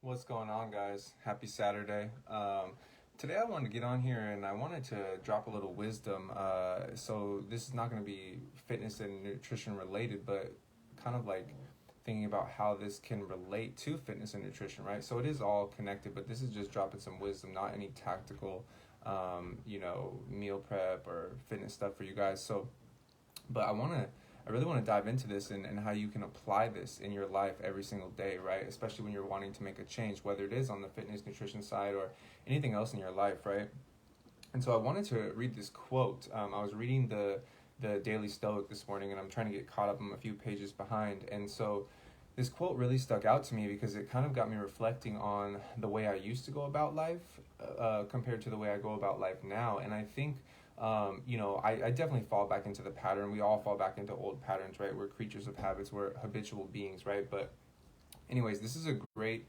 What's going on, guys? Happy Saturday. Today I wanted to get on here and I wanted to drop a little wisdom. So this is not going to be fitness and nutrition related, but kind of like thinking about how this can relate to fitness and nutrition, right? So it is all connected, but this is just dropping some wisdom, not any tactical, meal prep or fitness stuff for you guys. But I really want to dive into this and how you can apply this in your life every single day, right? Especially when you're wanting to make a change, whether it is on the fitness, nutrition side or anything else in your life, right? And so I wanted to read this quote. I was reading the Daily Stoic this morning, and I'm trying to get caught up. I'm a few pages behind, and so this quote really stuck out to me because it kind of got me reflecting on the way I used to go about life compared to the way I go about life now. And I think I definitely fall back into the pattern. We all fall back into old patterns, right? We're creatures of habits. We're habitual beings, right? But anyways, this is a great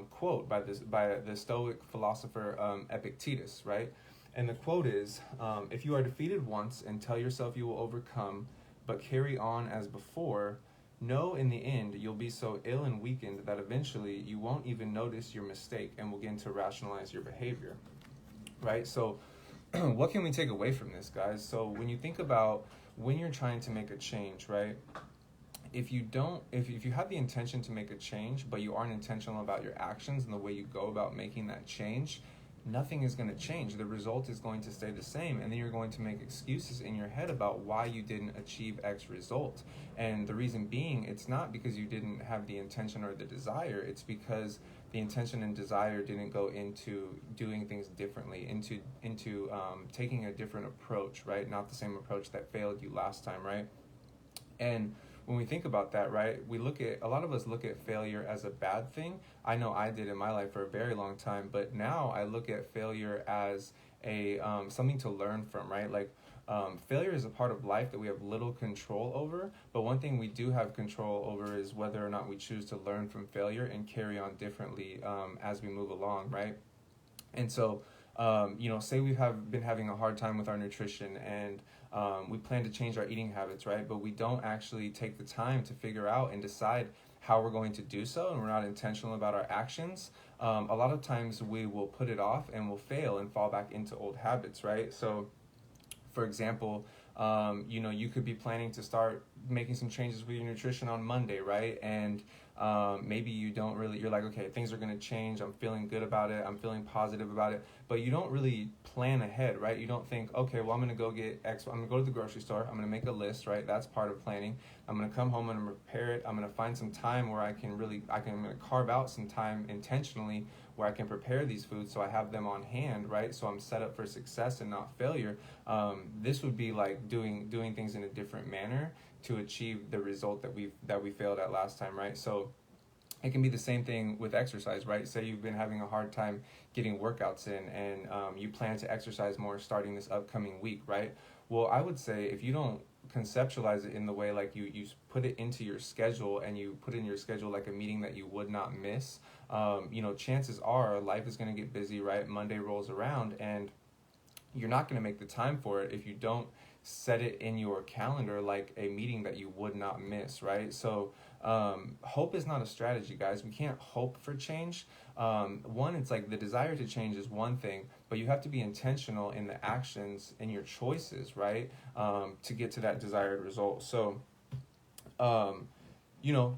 quote by the Stoic philosopher Epictetus, right? And the quote is, if you are defeated once and tell yourself you will overcome, but carry on as before, know in the end you'll be so ill and weakened that eventually you won't even notice your mistake and will begin to rationalize your behavior, right? So what can we take away from this, guys? So when you think about when you're trying to make a change, right? If you have the intention to make a change, but you aren't intentional about your actions and the way you go about making that change, nothing is going to change. The result is going to stay the same, and then you're going to make excuses in your head about why you didn't achieve X result. And the reason being, it's not because you didn't have the intention or the desire, it's because the intention and desire didn't go into doing things differently, into taking a different approach, right? Not the same approach that failed you last time, right? And when we think about that, right, a lot of us look at failure as a bad thing. I know I did in my life for a very long time, but now I look at failure as a something to learn from, right? Like failure is a part of life that we have little control over, but one thing we do have control over is whether or not we choose to learn from failure and carry on differently as we move along, right? And so, say we have been having a hard time with our nutrition and we plan to change our eating habits, right? But we don't actually take the time to figure out and decide how we're going to do so, and we're not intentional about our actions. A lot of times we will put it off and we'll fail and fall back into old habits, right? So, for example, you could be planning to start making some changes with your nutrition on Monday, right? And maybe you're like, okay, things are going to change. I'm feeling good about it. I'm feeling positive about it. But you don't really plan ahead, right? You don't think, okay, well, I'm going to go get X. I'm going to go to the grocery store. I'm going to make a list, right? That's part of planning. I'm going to come home and prepare it. I'm going to find some time where I'm going to carve out some time intentionally where I can prepare these foods so I have them on hand, right? So I'm set up for success and not failure. This would be like doing things in a different manner to achieve the result that we failed at last time, right? So it can be the same thing with exercise, right? Say you've been having a hard time getting workouts in and you plan to exercise more starting this upcoming week, right? Well, I would say if you don't conceptualize it in the way like you put it into your schedule and you put in your schedule like a meeting that you would not miss, chances are life is going to get busy, right? Monday rolls around and you're not going to make the time for it if you don't set it in your calendar like a meeting that you would not miss, right? So hope is not a strategy, guys. We can't hope for change. It's like the desire to change is one thing, but you have to be intentional in the actions and your choices, right? To get to that desired result. So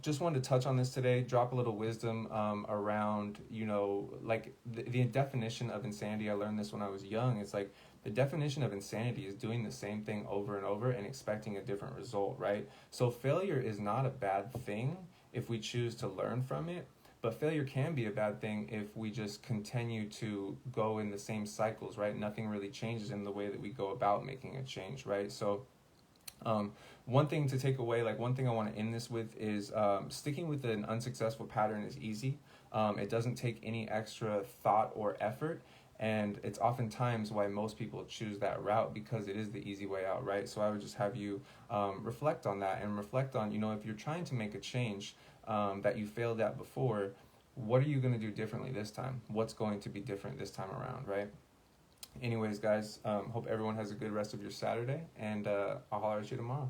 just wanted to touch on this today, drop a little wisdom around, like the definition of insanity. I learned this when I was young. It's like the definition of insanity is doing the same thing over and over and expecting a different result, right? So failure is not a bad thing if we choose to learn from it, but failure can be a bad thing if we just continue to go in the same cycles, right? Nothing really changes in the way that we go about making a change, right? So one thing to take away, like one thing I want to end this with is sticking with an unsuccessful pattern is easy. It doesn't take any extra thought or effort. And it's oftentimes why most people choose that route because it is the easy way out, right? So I would just have you reflect on that and reflect on, if you're trying to make a change that you failed at before, what are you going to do differently this time? What's going to be different this time around, right? Anyways, guys, hope everyone has a good rest of your Saturday, and I'll holler at you tomorrow.